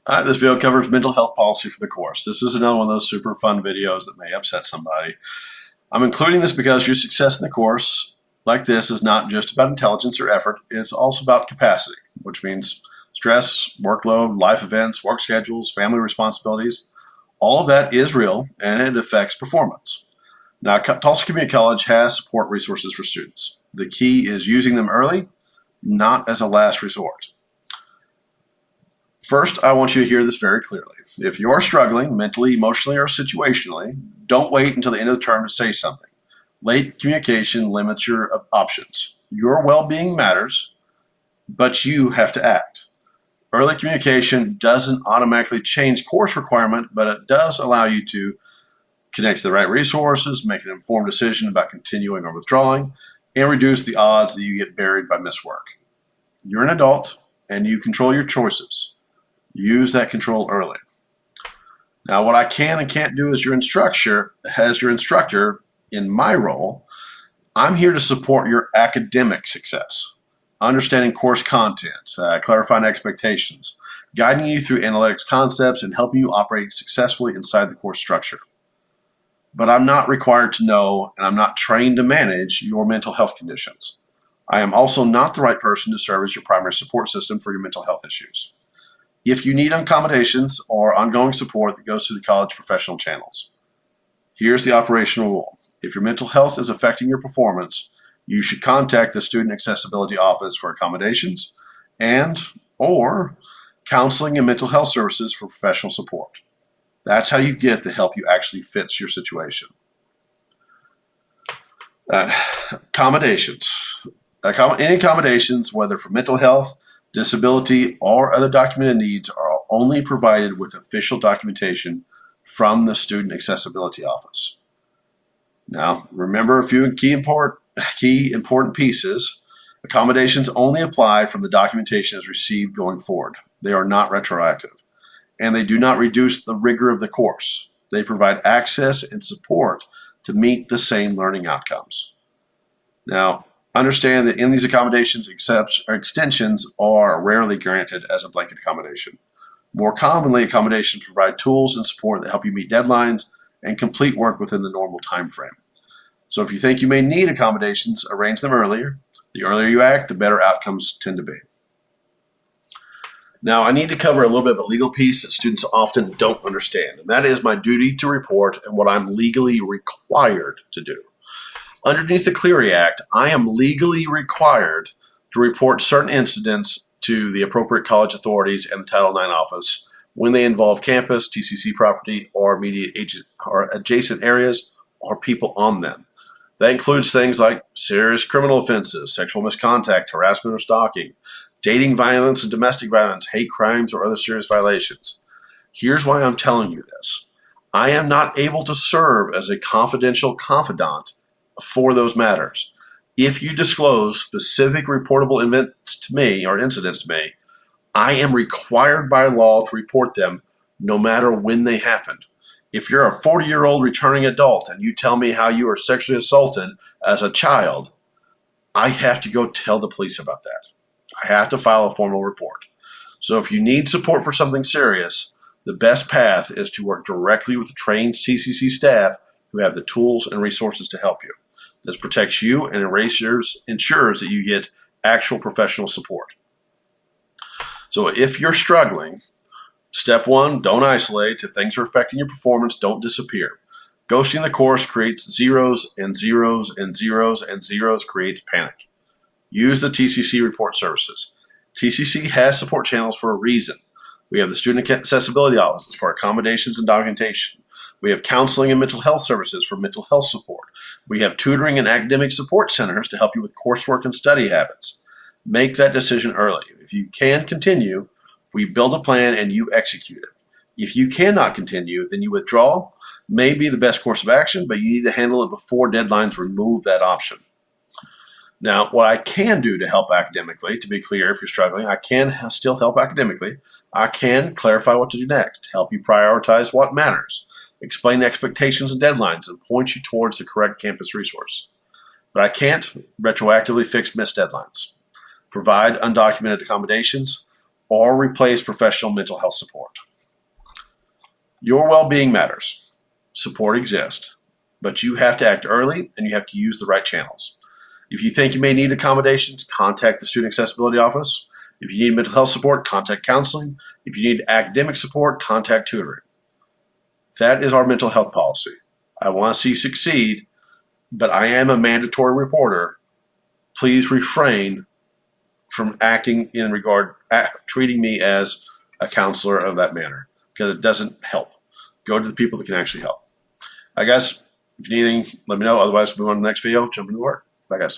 This video covers mental health policy for the course. This is another one of those super fun videos that may upset somebody. I'm including this because your success in the course like this is not just about intelligence or effort. It's also about capacity, which means stress, workload, life events, work schedules, family responsibilities. All of that is real and it affects performance. Now, Tulsa Community College has support resources for students. The key is using them early, not as a last resort. First, I want you to hear this very clearly. If you're struggling mentally, emotionally, or situationally, don't wait until the end of the term to say something. Late communication limits your options. Your well-being matters, but you have to act. Early communication doesn't automatically change course requirement, but it does allow you to connect to the right resources, make an informed decision about continuing or withdrawing, and reduce the odds that you get buried by missed work. You're an adult, and you control your choices. Use that control early. Now, what I can and can't do as your instructor, in my role, I'm here to support your academic success, understanding course content, clarifying expectations, guiding you through analytics concepts, and helping you operate successfully inside the course structure. But I'm not required to know, and I'm not trained to manage your mental health conditions. I am also not the right person to serve as your primary support system for your mental health issues. If you need accommodations or ongoing support that goes through the college professional channels, here's the operational rule. If your mental health is affecting your performance, you should contact the Student Accessibility Office for accommodations or counseling and mental health services for professional support. That's how you get the help you actually fits your situation. Accommodations. Any accommodations, whether for mental health, disability, or other documented needs, are only provided with official documentation from the Student Accessibility Office. Now, remember a few key important pieces. Accommodations only apply from the documentation is received going forward. They are not retroactive, and they do not reduce the rigor of the course. They provide access and support to meet the same learning outcomes. Now, understand that in these accommodations, extensions are rarely granted as a blanket accommodation. More commonly, accommodations provide tools and support that help you meet deadlines and complete work within the normal time frame. So if you think you may need accommodations, arrange them earlier. The earlier you act, the better outcomes tend to be. Now, I need to cover a little bit of a legal piece that students often don't understand, and that is my duty to report and what I'm legally required to do. Underneath the Clery Act, I am legally required to report certain incidents to the appropriate college authorities and the Title IX office when they involve campus, TCC property, or immediate or adjacent areas or people on them. That includes things like serious criminal offenses, sexual misconduct, harassment or stalking, dating violence and domestic violence, hate crimes, or other serious violations. Here's why I'm telling you this. I am not able to serve as a confidential confidant for those matters. If you disclose specific reportable events to me or incidents to me, I am required by law to report them no matter when they happened. If you're a 40-year-old returning adult and you tell me how you were sexually assaulted as a child, I have to go tell the police about that. I have to file a formal report. So if you need support for something serious, the best path is to work directly with the trained TCC staff who have the tools and resources to help you. This protects you and ensures that you get actual professional support. So if you're struggling, step one, don't isolate. If things are affecting your performance, don't disappear. Ghosting the course creates zeros and zeros and zeros and zeros creates panic. Use the TCC report services. TCC has support channels for a reason. We have the Student Accessibility Offices for accommodations and documentation. We have counseling and mental health services for mental health support. We have tutoring and academic support centers to help you with coursework and study habits. Make that decision early. If you can continue, we build a plan and you execute it. If you cannot continue, then you withdraw. May be the best course of action, but you need to handle it before deadlines remove that option. Now, what I can do to help academically, to be clear, if you're struggling, I can still help academically. I can clarify what to do next, help you prioritize what matters, explain expectations and deadlines, and point you towards the correct campus resource. But I can't retroactively fix missed deadlines, provide undocumented accommodations, or replace professional mental health support. Your well-being matters. Support exists, but you have to act early and you have to use the right channels. If you think you may need accommodations, contact the Student Accessibility Office. If you need mental health support, contact counseling. If you need academic support, contact tutoring. That is our mental health policy. I want to see you succeed, but I am a mandatory reporter. Please refrain from acting in regard, treating me as a counselor of that manner, because it doesn't help. Go to the people that can actually help. I guess if you need anything, let me know. Otherwise, we'll move on to the next video. Jump into the work. Bye, guys.